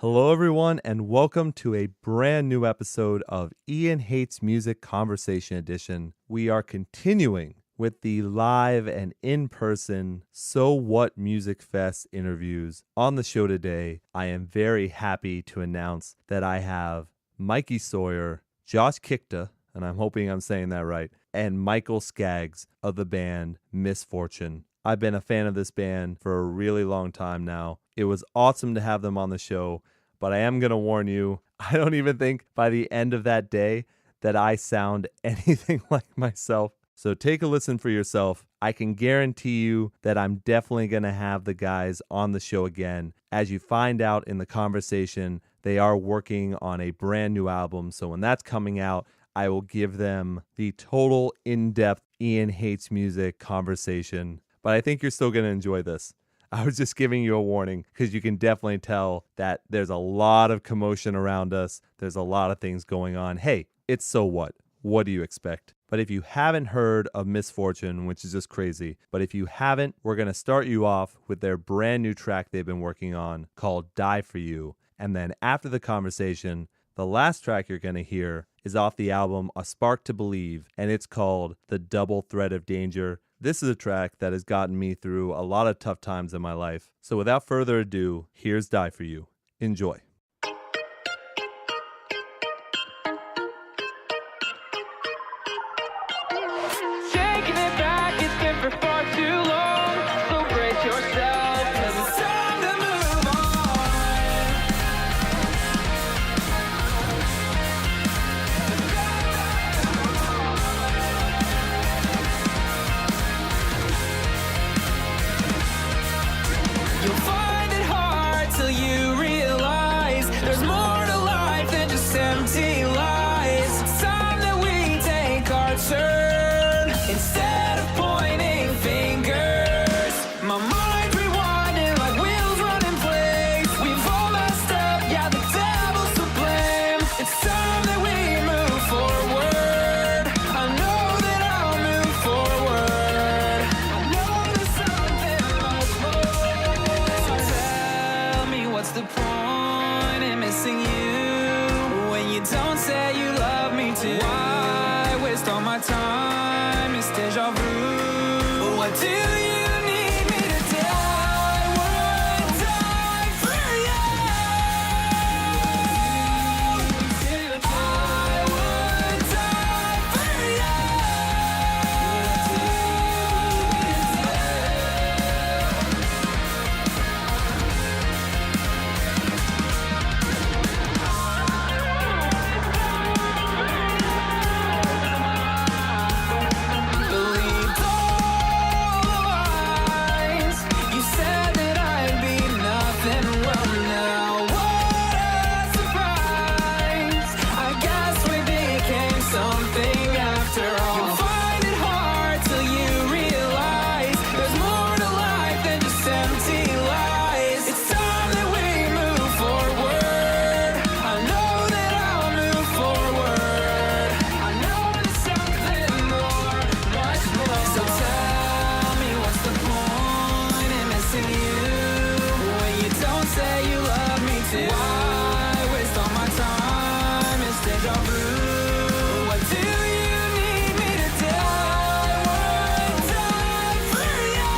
Hello, everyone, and welcome to a brand new episode of Ian Hates Music Conversation Edition. We are continuing with the live and in-person So What Music Fest interviews. On the show today, I am very happy to announce that I have Mikey Sawyer, Josh Kikta, and I'm hoping I'm saying that right, and Michael Skaggs of the band Misfortune. I've been a fan of this band for a really long time now. It was awesome to have them on the show, but I am going to warn you, I don't even think by the end of that day that I sound anything like myself. So take a listen for yourself. I can guarantee you that I'm definitely going to have the guys on the show again. As you find out in the conversation, they are working on a brand new album. So when that's coming out, I will give them the total in-depth Ian Hates Music conversation. But I think you're still going to enjoy this. I was just giving you a warning because you can definitely tell that there's a lot of commotion around us. There's a lot of things going on. Hey, it's So What? What do you expect? But if you haven't heard of Misfortune, which is just crazy, but if you haven't, we're going to start you off with their brand new track they've been working on called Die For You. And then after the conversation, the last track you're going to hear is off the album A Spark to Believe, and it's called The Double Threat of Danger. This is a track that has gotten me through a lot of tough times in my life. So without further ado, here's Die For You. Enjoy. Shaking it back, it's been for far too long. So brace yourself, 'cause it's time to move on. You'll find it hard till you realize there's more to life than just empty lies. It's time that we take our turn instead of pointing fingers. My mind's rewinding like wheels running place. We've all messed up, yeah, the devil's to blame. It's time that we move forward. I know that I'll move forward. I know there's something much more. So tell me, what's the point in missing you when you don't say you love me too? Why waste all my time? It's deja vu. What do you need me to do? I would die for you. I would die for you. Believed all the lies. You said that I'd be nothing. Well, now what a surprise. I guess we became something after all. You'll find it hard till you realize there's more to life than just empty lies. It's time that we move forward. I know that I'll move forward. I know there's something more, much more. So tell me, what's the point in missing you when you don't say you love me too? Why waste all my time? It's deja vu. What do you need me to do? I would die for you.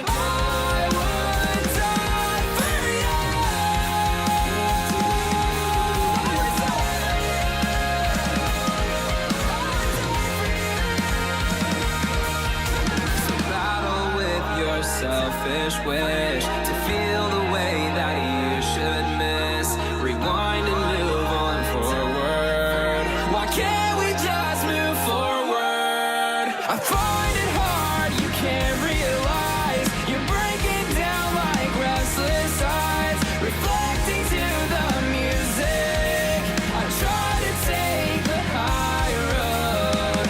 I would die for you. So battle with your selfish wish to feel the way that you should miss. Rewind and move on forward. Why can't we just move forward? I find it hard, you can't realize you're breaking down like restless eyes, reflecting to the music. I try to take the high road.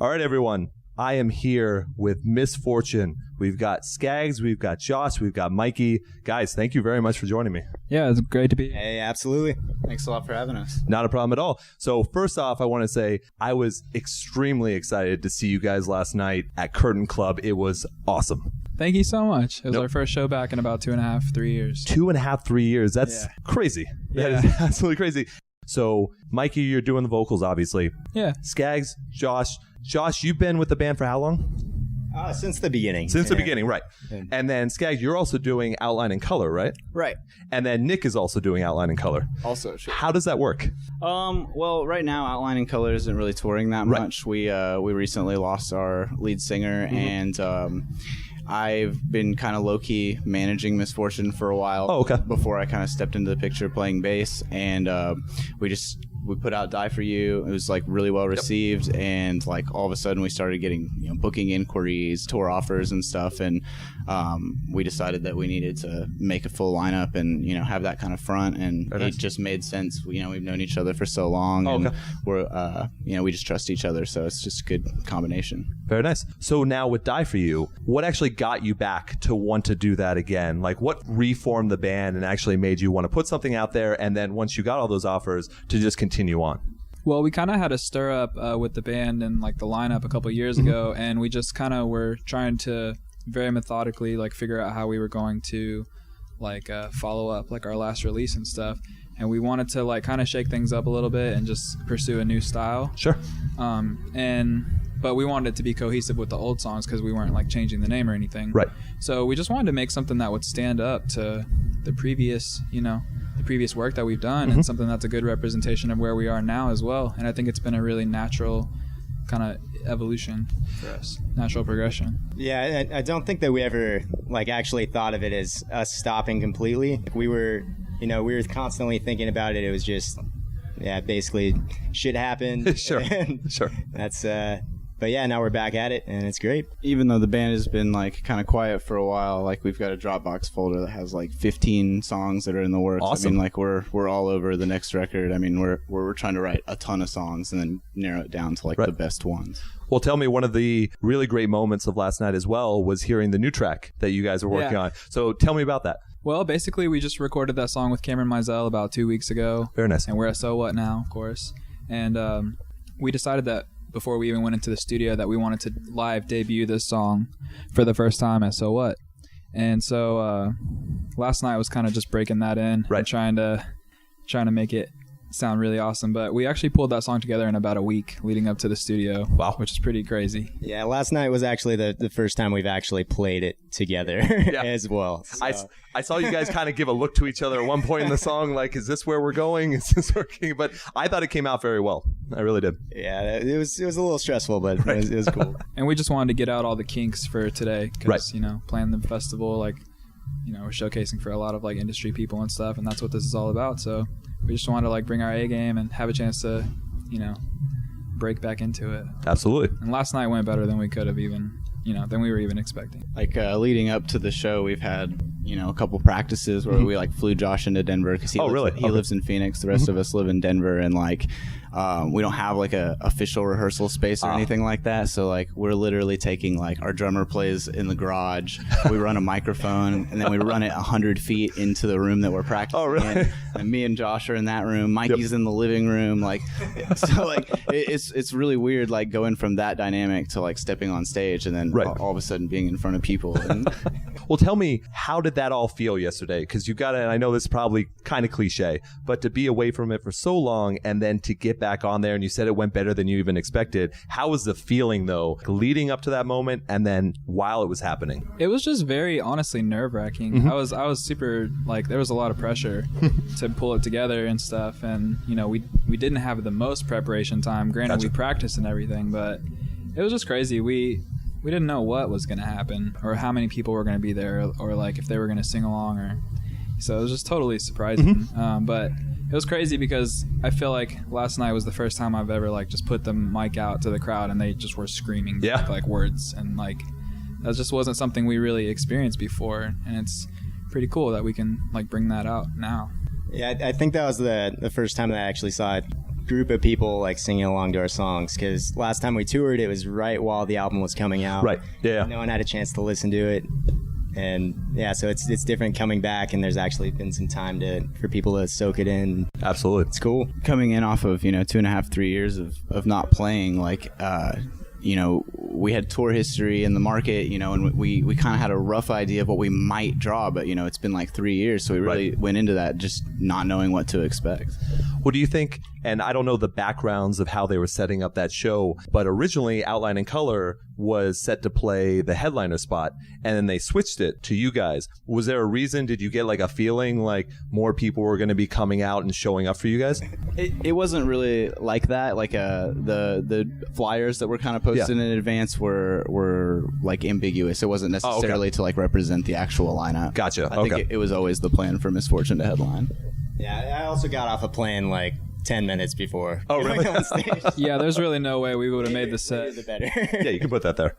All right, everyone. I am here with Misfortune. We've got Skaggs, we've got Josh, we've got Mikey. Guys, thank you very much for joining me. Yeah, it's great to be here. Hey, absolutely. Thanks a lot for having us. Not a problem at all. So first off, I want to say I was extremely excited to see you guys last night at Curtain Club. It was awesome. Thank you so much. It was our first show back in about 2.5, 3 years. 2.5, 3 years. That's crazy. That is absolutely crazy. So, Mikey, you're doing the vocals, obviously. Yeah. Skaggs, Josh, you've been with the band for how long? Since the beginning. Since the beginning, right. And then, Skaggs, you're also doing outline and color, right? Right. And then Nick is also doing outline and color. Also, sure. How does that work? Well, right now, Outline and Color isn't really touring that much. We recently lost our lead singer, and I've been kind of low-key managing Misfortune for a while. Oh, okay. Before I kind of stepped into the picture playing bass, and we put out Die For You. It was like really well received, and like all of a sudden we started getting booking inquiries, tour offers and stuff, and we decided that we needed to make a full lineup and have that kind of front, and it just made sense. We've known each other for so long, and we're we just trust each other, so it's just a good combination. Very nice. So now with Die For You, what actually got you back to want to do that again? Like what reformed the band and actually made you want to put something out there, and then once you got all those offers to just continue on? Well, we kind of had a stir up with the band and like the lineup a couple years ago, and we just kind of were trying to very methodically like figure out how we were going to like follow up like our last release and stuff. And we wanted to like kind of shake things up a little bit and just pursue a new style. Sure. But we wanted it to be cohesive with the old songs because we weren't like changing the name or anything. Right. So we just wanted to make something that would stand up to the previous, the previous work that we've done, and something that's a good representation of where we are now as well. And I think it's been a really natural kind of evolution for us, natural progression. Yeah, I don't think that we ever like actually thought of it as us stopping completely. We were constantly thinking about it. It was just, basically shit happened. Sure. Sure. That's but yeah, now we're back at it, and it's great. Even though the band has been like kind of quiet for a while, like we've got a Dropbox folder that has like 15 songs that are in the works. Awesome. I mean, like we're all over the next record. I mean, we're trying to write a ton of songs and then narrow it down to like the best ones. Well, tell me, one of the really great moments of last night as well was hearing the new track that you guys are working on. So tell me about that. Well, basically, we just recorded that song with Cameron Mizell about 2 weeks ago. Very nice. And we're at So What now, of course. And we decided that before we even went into the studio that we wanted to live debut this song for the first time at So What. And so last night was kind of just breaking that in and trying to make it sound really awesome. But we actually pulled that song together in about a week leading up to the studio. Wow. Which is pretty crazy. Yeah, last night was actually the first time we've actually played it together as well. So. I saw you guys kind of give a look to each other at one point in the song, like, is this where we're going? Is this working? But I thought it came out very well. I really did. Yeah, it was a little stressful, but it was cool. And we just wanted to get out all the kinks for today because, playing the festival, like, we're showcasing for a lot of like industry people and stuff, and that's what this is all about. So we just wanted to like bring our A game and have a chance to, break back into it. Absolutely. And last night went better than we could have even, than we were even expecting. Like leading up to the show, we've had, a couple practices where we like flew Josh into Denver because he lives in Phoenix. The rest of us live in Denver, and like we don't have like a official rehearsal space or anything like that. So like we're literally taking like our drummer plays in the garage. We run a microphone and then we run it 100 feet into the room that we're practicing. Oh, really? In. And me and Josh are in that room. Mikey's in the living room. Like, so like it's really weird like going from that dynamic to like stepping on stage and then all of a sudden being in front of people. And well, tell me, how did that all feel yesterday? Because you got to, and I know this is probably kind of cliche, but to be away from it for so long and then to get back on there, and you said it went better than you even expected. How was the feeling though, leading up to that moment and then while it was happening? It was just very honestly nerve-wracking. I was super like, there was a lot of pressure to pull it together and stuff, and we didn't have the most preparation time. Granted, we practiced and everything, but it was just crazy. We didn't know what was going to happen or how many people were going to be there or like if they were going to sing along, or so it was just totally surprising. But it was crazy because I feel like last night was the first time I've ever like just put the mic out to the crowd and they just were screaming like words, and like that just wasn't something we really experienced before, and it's pretty cool that we can like bring that out now. Yeah, I think that was the first time that I actually saw it group of people like singing along to our songs, because last time we toured, it was right while the album was coming out. Right. Yeah. No one had a chance to listen to it. And yeah, so it's different coming back, and there's actually been some time for people to soak it in. Absolutely. It's cool. Coming in off of, 2.5, 3 years of not playing, like, we had tour history in the market, and we kind of had a rough idea of what we might draw, but, it's been like 3 years, so we really went into that just not knowing what to expect. What do you think? And I don't know the backgrounds of how they were setting up that show, but originally Outline and Color was set to play the headliner spot, and then they switched it to you guys. Was there a reason? Did you get like a feeling like more people were going to be coming out and showing up for you guys? It wasn't really like that. Like the flyers that were kind of posted in advance were like ambiguous. It wasn't necessarily to like represent the actual lineup. Gotcha. I think it was always the plan for Misfortune to headline. Yeah, I also got off a plane like 10 minutes before. Oh, really? On stage. Yeah, there's really no way we would have made the set. The better. Yeah, you can put that there.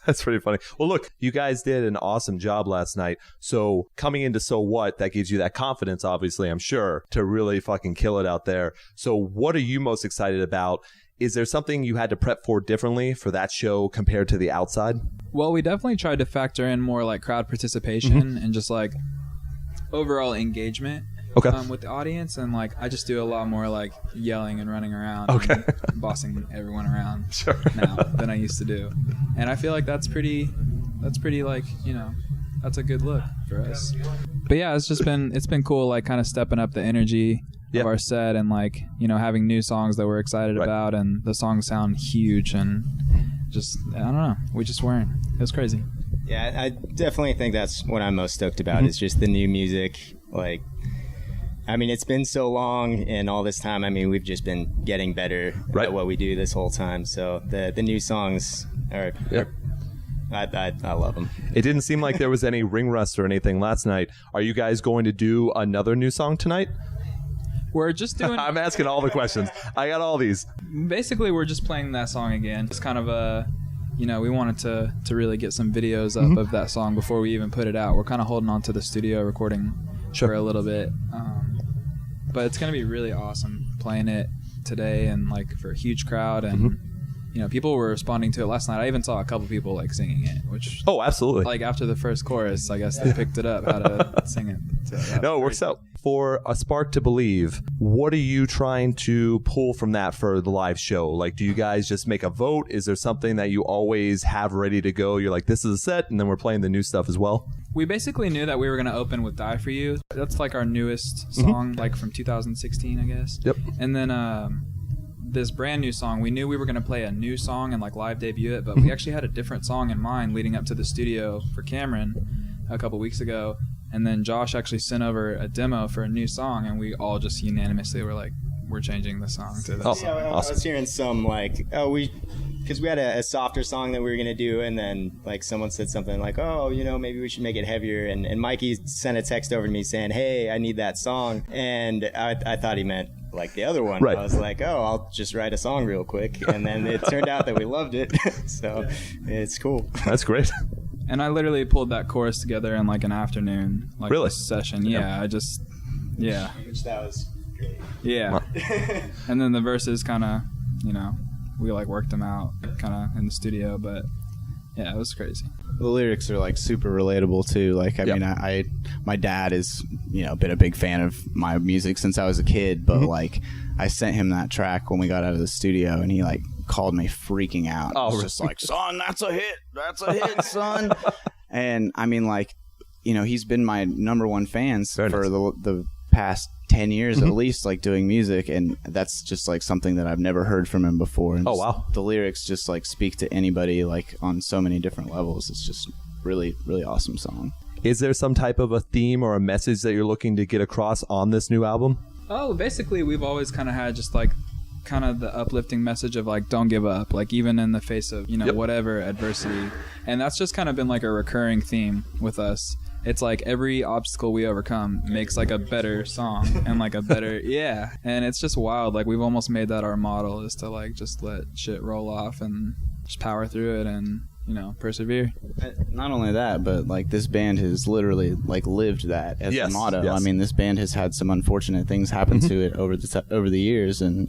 That's pretty funny. Well, look, you guys did an awesome job last night. So coming into So What, that gives you that confidence, obviously, I'm sure, to really fucking kill it out there. So what are you most excited about? Is there something you had to prep for differently for that show compared to the outside? Well, we definitely tried to factor in more like crowd participation and just like overall engagement. With the audience, and like I just do a lot more like yelling and running around and bossing everyone around now than I used to do, and I feel like that's pretty like, that's a good look for us. But yeah, it's been cool, like kind of stepping up the energy of our set, and like, having new songs that we're excited about, and the songs sound huge, and just, I don't know, we just weren't. It was crazy. Yeah, I definitely think that's what I'm most stoked about, is just the new music. Like, I mean, it's been so long, and all this time, I mean, we've just been getting better at what we do this whole time. So the new songs are I love them. It didn't seem like there was any ring rust or anything last night. Are you guys going to do another new song tonight? We're just doing... I'm asking all the questions. I got all these. Basically, we're just playing that song again. It's kind of a... we wanted to really get some videos up of that song before we even put it out. We're kind of holding on to the studio recording for a little bit. But it's going to be really awesome playing it today, and like for a huge crowd, and people were responding to it last night. I even saw a couple people like singing it, which absolutely, like after the first chorus, I guess they picked it up how to sing it. So no, it works out. For A Spark to Believe, what are you trying to pull from that for the live show? Like, do you guys just make a vote? Is there something that you always have ready to go? You're like, this is a set, and then we're playing the new stuff as well? We basically knew that we were going to open with Die For You. That's like our newest song, like from 2016, I guess. Yep. And then this brand new song, we knew we were going to play a new song and like live debut it, but we actually had a different song in mind leading up to the studio for Cameron a couple weeks ago. And then Josh actually sent over a demo for a new song, and we all just unanimously were like, we're changing the song to that. Awesome. Yeah, I was hearing some like, because we had a softer song that we were going to do, and then like someone said something like, maybe we should make it heavier, and Mikey sent a text over to me saying, hey, I need that song, and I thought he meant like the other one. Right. I was like, I'll just write a song real quick, and then it turned out that we loved it. So it's cool. That's great. And I literally pulled that chorus together in like an afternoon, like really? Session. Yeah, Which that was great. Yeah. And then the verses kind of, we like worked them out kind of in the studio, but yeah, it was crazy. The lyrics are like super relatable too. Like, I mean, my dad is, been a big fan of my music since I was a kid, but like I sent him that track when we got out of the studio, and he like called me freaking out. Oh, just like, son, that's a hit, son. And I mean, like, he's been my number one fan for the past 10 years at least, like doing music, and that's just like something that I've never heard from him before. And the lyrics just like speak to anybody like on so many different levels. It's just really, really awesome song. Is there some type of a theme or a message that you're looking to get across on this new album? Oh, basically we've always kind of had just like kind of the uplifting message of like, don't give up, like even in the face of whatever adversity. And that's just kind of been like a recurring theme with us. It's like every obstacle we overcome makes like a better song and like a better and it's just wild. Like we've almost made that our model, is to like just let shit roll off and just power through it. And persevere. Not only that, but like this band has literally like lived that as a motto. Yes. I mean, this band has had some unfortunate things happen to it over the years, and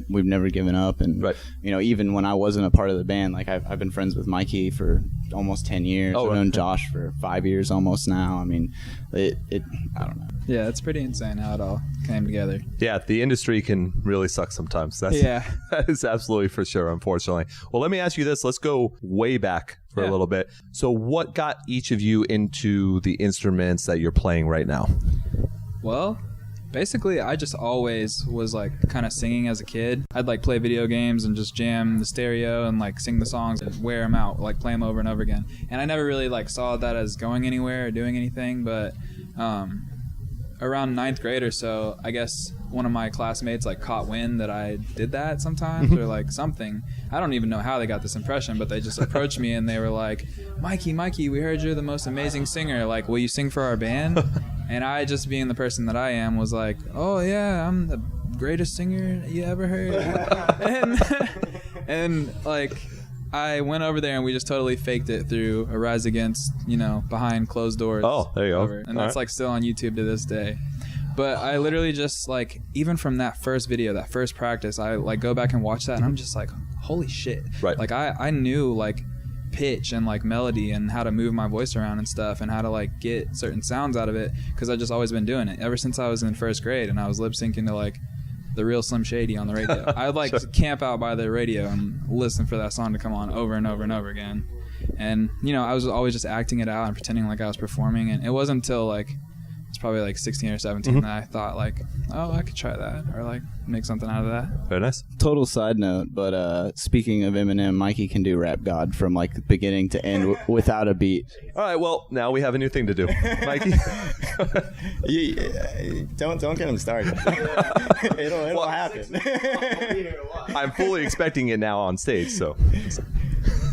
we've never given up. And even when I wasn't a part of the band, like I've been friends with Mikey for almost 10 years. I've known Josh for 5 years almost now. I mean, I don't know. Yeah, it's pretty insane how it all came together. Yeah, the industry can really suck sometimes. That is absolutely for sure, unfortunately. Well, let me ask you this. Let's go way back for a little bit. So what got each of you into the instruments that you're playing right now? Well, basically, I just always was like kind of singing as a kid. I'd like play video games and just jam the stereo and like sing the songs and wear them out, like play them over and over again. And I never really like saw that as going anywhere or doing anything, but around 9th grade or so, I guess one of my classmates like caught wind that I did that sometimes or like something. I don't even know how they got this impression, but they just approached me and they were like, Mikey, we heard you're the most amazing singer. Like, will you sing for our band? And I, just being the person that I am, was like, oh yeah, I'm the greatest singer you ever heard. and like, I went over there and we just totally faked it through a Rise Against, behind closed doors. Oh, there you go. And that's like still on YouTube to this day. But I literally just like, even from that first video, that first practice, I like go back and watch that and I'm just like, holy shit. Right. Like I knew like pitch and like melody and how to move my voice around and stuff and how to like get certain sounds out of it because I've just always been doing it ever since I was in 1st grade and I was lip syncing to like the real Slim Shady on the radio. I would like camp out by the radio and listen for that song to come on over and over and over again. And, I was always just acting it out and pretending like I was performing. And it wasn't until like, it's probably like 16 or 17 that I thought like, oh, I could try that or like make something out of that. Very nice. Total side note, but speaking of Eminem, Mikey can do Rap God from like beginning to end without a beat. All right, well, now we have a new thing to do. Mikey? Don't get him started. It'll happen. I'm fully expecting it now on stage, so.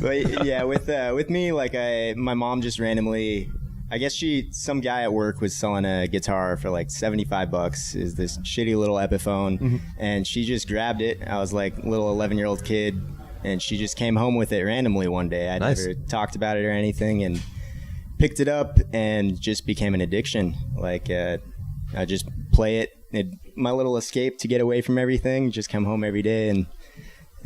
But yeah, with me, like my mom just randomly, I guess some guy at work was selling a guitar for like $75. Is this shitty little Epiphone, and she just grabbed it. I was like a little 11-year-old kid, and she just came home with it randomly one day. I never talked about it or anything, and picked it up and just became an addiction. Like I just play it. My little escape to get away from everything. Just come home every day, and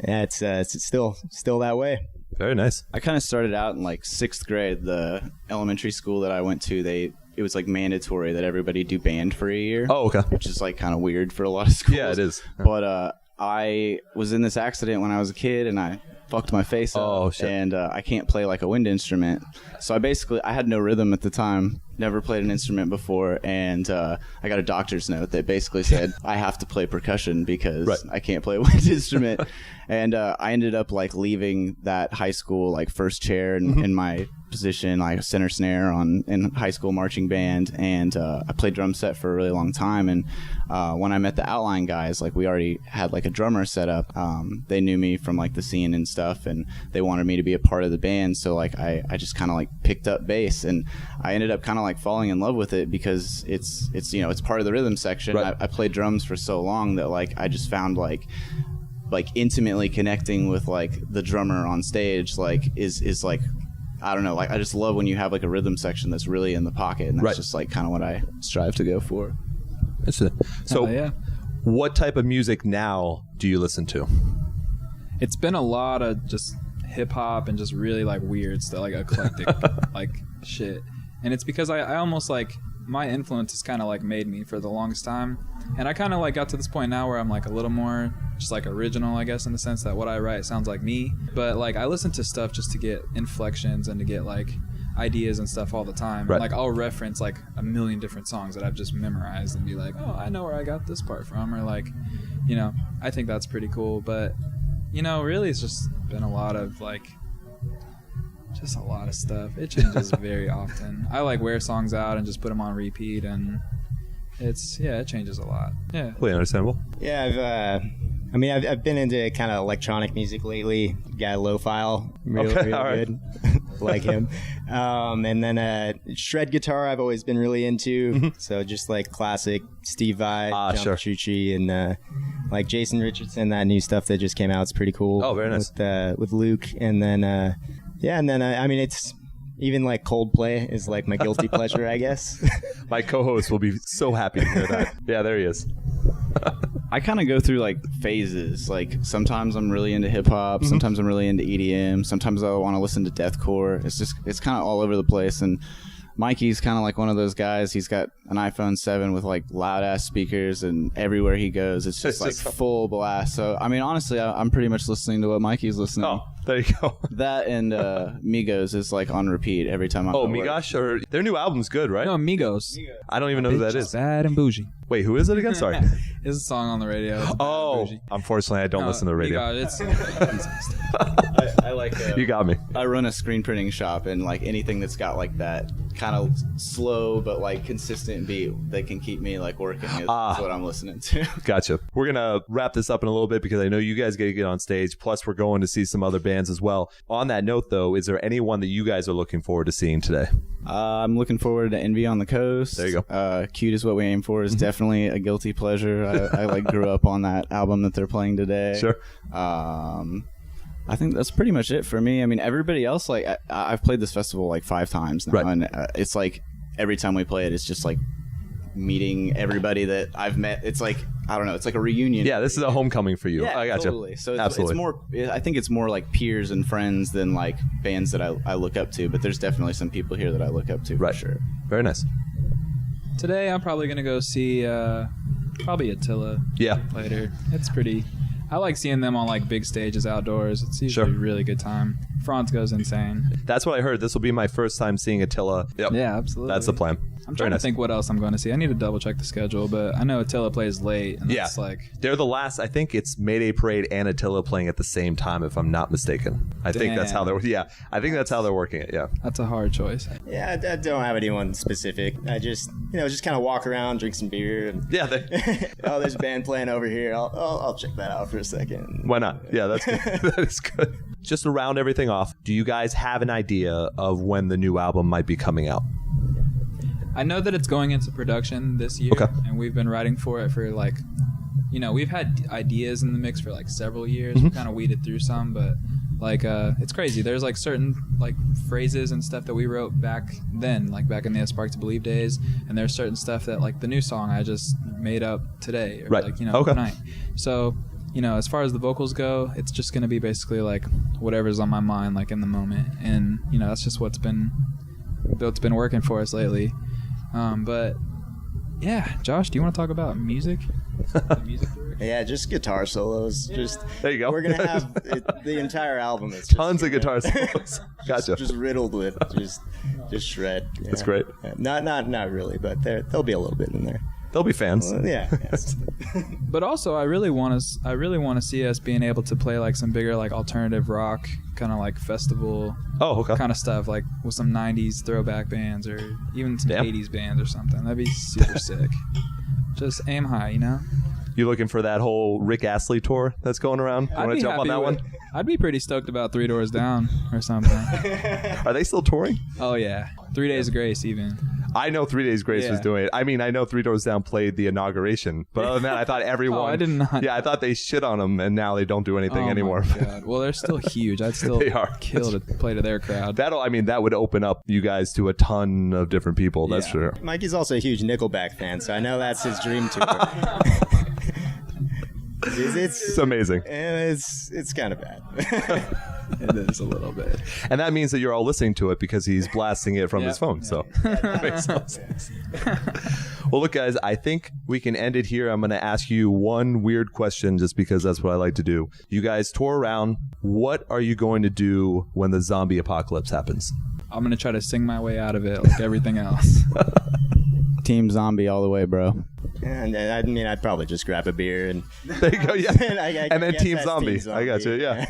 yeah, it's still that way. Very nice. I kind of started out in like 6th grade. The elementary school that I went to, it was like mandatory that everybody do band for a year. Oh, okay. Which is like kind of weird for a lot of schools. Yeah, it is. But I was in this accident when I was a kid, and I fucked my face up. Oh, shit. And I can't play like a wind instrument. So I had no rhythm at the time. Never played an instrument before, and I got a doctor's note that basically said I have to play percussion because I can't play a wind instrument. And I ended up like leaving that high school like first chair in my position, like center snare in high school marching band, and I played drum set for a really long time. And when I met the Outline guys, like we already had like a drummer set up. They knew me from like the scene and stuff, and they wanted me to be a part of the band. So like I just kind of like picked up bass, and I ended up kind of like falling in love with it because it's it's part of the rhythm section. I played drums for so long that like I just found like intimately connecting with like the drummer on stage like is like, I don't know, like I just love when you have like a rhythm section that's really in the pocket, and that's just like kind of what I strive to go for. So what type of music now do you listen to? It's been a lot of just hip hop and just really like weird stuff, like eclectic like shit. And it's because I almost like, my influence has kind of like made me for the longest time. And I kind of like got to this point now where I'm like a little more just like original, I guess, in the sense that what I write sounds like me. But like I listen to stuff just to get inflections and to get like ideas and stuff all the time. Right. Like I'll reference like a million different songs that I've just memorized and be like, oh, I know where I got this part from, or like, I think that's pretty cool. But really it's just been a lot of like, just a lot of stuff. It changes very often. I like wear songs out and just put them on repeat, and it changes a lot. Yeah, Completely understandable. Yeah, I've been into kind of electronic music lately. Guy Low-File, real good, like him. And then shred guitar I've always been really into. So just like classic Steve Vai, John Petrucci, and like Jason Richardson. That new stuff that just came out is pretty cool. Oh, very nice. With Luke, and then Yeah, and then I mean, it's even like Coldplay is like my guilty pleasure, I guess. My co-host will be so happy to hear that. Yeah, there he is. I kind of go through like phases. Like sometimes I'm really into hip hop, sometimes I'm really into EDM, sometimes I want to listen to deathcore. It's kind of all over the place. And Mikey's kind of like one of those guys. He's got an iPhone 7 with like loud ass speakers, and everywhere he goes, it's just like full blast. So I mean, honestly, I'm pretty much listening to what Mikey's listening. Oh, there you go. That and Migos is like on repeat every time I'm. Oh, Migos, or their new album's good, right? No, Migos. I don't even know who that is. Bad and bougie. Wait, who is it again? Sorry. It's a song on the radio. It's Bad and Bougie. Unfortunately, I don't listen to the radio. Migos, I like. You got me. I run a screen printing shop, and like anything that's got like that kind of slow but like consistent beat that can keep me like working is what I'm listening to. Gotcha. We're gonna wrap this up in a little bit because I know you guys got to get on stage. Plus, we're going to see some other bands as well. On that note, though, is there anyone that you guys are looking forward to seeing today? I'm looking forward to Envy on the Coast. There you go. Cute is what we aim for is definitely a guilty pleasure. I like grew up on that album that they're playing today. Sure. I think that's pretty much it for me. I mean, everybody else, like I've played this festival like 5 times now, right. And it's like every time we play it, it's just like meeting everybody that I've met. It's like, I don't know, it's like a reunion. Yeah, this is a homecoming for you. Yeah, I gotcha. Totally. So it's Absolutely. more, I think it's more like peers and friends than like bands that I look up to, but there's definitely some people here that I look up to right. for sure. Very nice. Today I'm probably gonna go see probably Attila. Yeah. Later. It's pretty. I like seeing them on like big stages outdoors. It's usually a really good time. Franz goes insane. That's what I heard. This will be my first time seeing Attila. Yep. Yeah, absolutely. That's the plan. I'm trying to think what else I'm going to see. I need to double check the schedule, but I know Attila plays late. And that's like they're the last. I think it's Mayday Parade and Attila playing at the same time, if I'm not mistaken. I think that's how they're. Yeah, I think that's how they're working it. Yeah, that's a hard choice. Yeah, I don't have anyone specific. I just just kind of walk around, drink some beer. And oh, there's a band playing over here. I'll check that out for a second. Why not? Yeah, that's good. That is good. Just to round everything off, do you guys have an idea of when the new album might be coming out? I know that it's going into production this year, and we've been writing for it for like, we've had ideas in the mix for like several years. We kind of weeded through some, but like it's crazy. There's like certain like phrases and stuff that we wrote back then, like back in the Spark to Believe days, and there's certain stuff that like the new song I just made up today, or like tonight. So as far as the vocals go, it's just gonna be basically like whatever's on my mind, like in the moment, and that's just what's been working for us lately. But yeah, Josh, do you want to talk about music? Yeah, just guitar solos. Just there you go. We're gonna have the entire album. It's tons of guitar solos. Gotcha. Just riddled with just shred. That's great. Not really, but there'll be a little bit in there. They'll be fans. Well, yeah. But also, I really want to see us being able to play like some bigger like alternative rock kind of like festival. Kind of stuff, like with some 90s throwback bands or even some 80s bands or something. That'd be super sick. Just aim high, You looking for that whole Rick Astley tour that's going around? You want to jump on that one? I'd be pretty stoked about 3 Doors Down or something. Are they still touring? Oh yeah, 3 Days of Grace even. I know 3 Days Grace was doing it. I mean, I know 3 Doors Down played the inauguration, but other than that, I thought everyone. I did not. Yeah, I thought they shit on them, and now they don't do anything anymore. My God. Well, they're still huge. I'd still kill to play to their crowd. That would open up you guys to a ton of different people. That's sure. Mikey's also a huge Nickelback fan, so I know that's his dream tour. It's amazing. And it's kind of bad. It is a little bit. And that means that you're all listening to it because he's blasting it from his phone. So that makes no sense. Well, look, guys, I think we can end it here. I'm going to ask you one weird question just because that's what I like to do. You guys tour around. What are you going to do when the zombie apocalypse happens? I'm going to try to sing my way out of it like everything else. Team Zombie all the way, bro. And I mean, I'd probably just grab a beer and there you go. Yeah, and then Team Zombie. I got you. Yeah,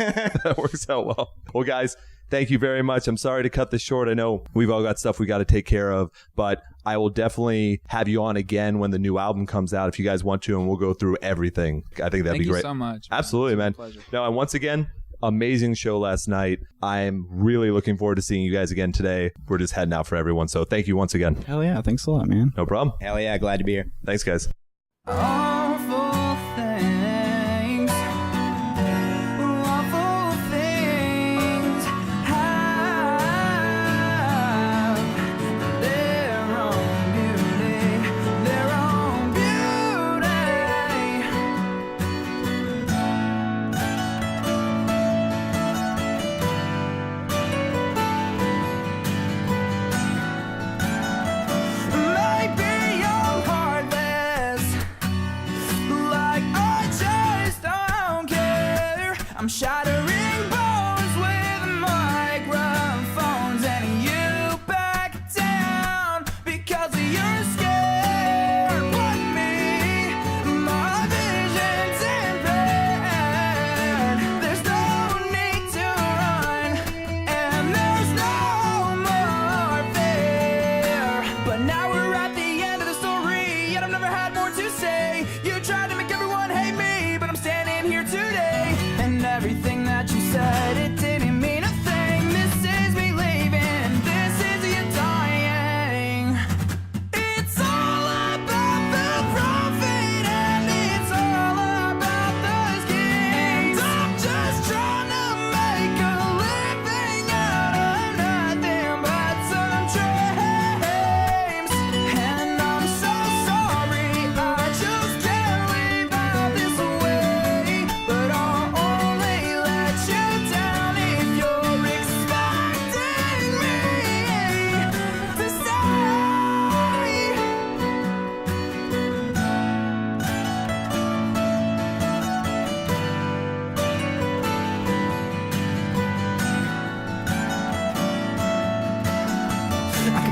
that works out well. Well, guys, thank you very much. I'm sorry to cut this short. I know we've all got stuff we got to take care of, but I will definitely have you on again when the new album comes out if you guys want to, and we'll go through everything. I think that'd be great. Thank you so much. Absolutely, man. Pleasure. No, and once again, amazing show last night. I'm really looking forward to seeing you guys again today. We're just heading out for everyone. So thank you once again. Hell yeah. Thanks a lot, man. No problem. Hell yeah. Glad to be here. Thanks, guys. Awful things happen.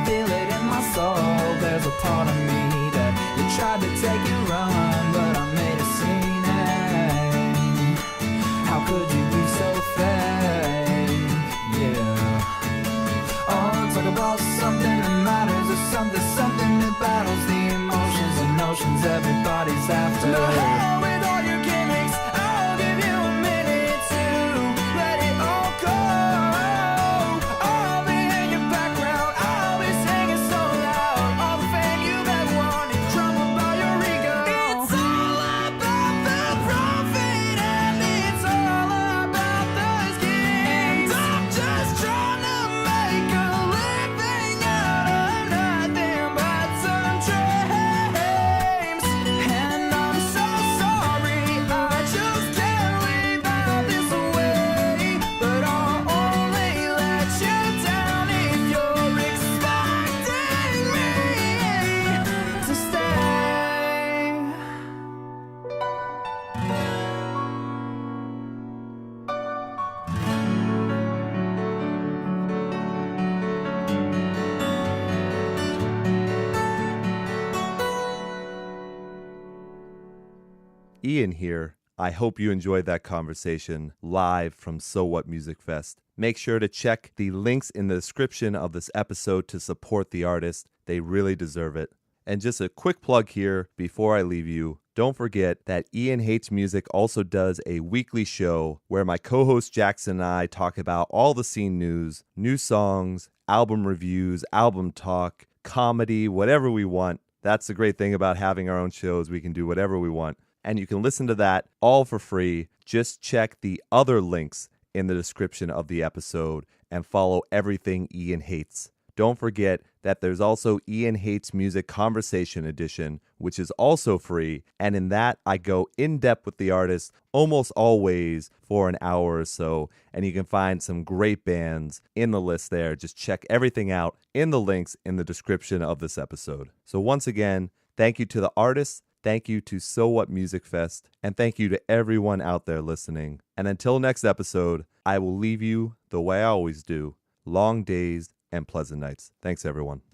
feel it in my soul. There's a part of me that you tried to take and run, but I made a scene. How could you be so fake? Yeah. Oh, talk about something that matters, or something that battles the emotions and notions everybody's after. No hell with all your gimmicks. I'll give you a minute to let it all go. I'll be in your background. I'll be singing so loud. All the fame you've ever wanted, crumbled by your ego. It's all about the profit and it's all about the schemes. I'm just trying to make a living out of nothing but some dreams. And I'm so sorry, I just can't leave out this way. But I'll only let you down if you're expecting me to stay. Ian here. I hope you enjoyed that conversation live from So What Music Fest. Make sure to check the links in the description of this episode to support the artist. They really deserve it. And just a quick plug here before I leave you. Don't forget that Ian Hates Music also does a weekly show where my co-host Jackson and I talk about all the scene news, new songs, album reviews, album talk, comedy, whatever we want. That's the great thing about having our own shows. We can do whatever we want. And you can listen to that all for free. Just check the other links in the description of the episode and follow everything Ian Hates. Don't forget that there's also Ian Hates Music Conversation Edition, which is also free. And in that, I go in depth with the artist almost always for an hour or so. And you can find some great bands in the list there. Just check everything out in the links in the description of this episode. So once again, thank you to the artists. Thank you to So What Music Fest, and thank you to everyone out there listening. And until next episode, I will leave you the way I always do. Long days and pleasant nights. Thanks, everyone.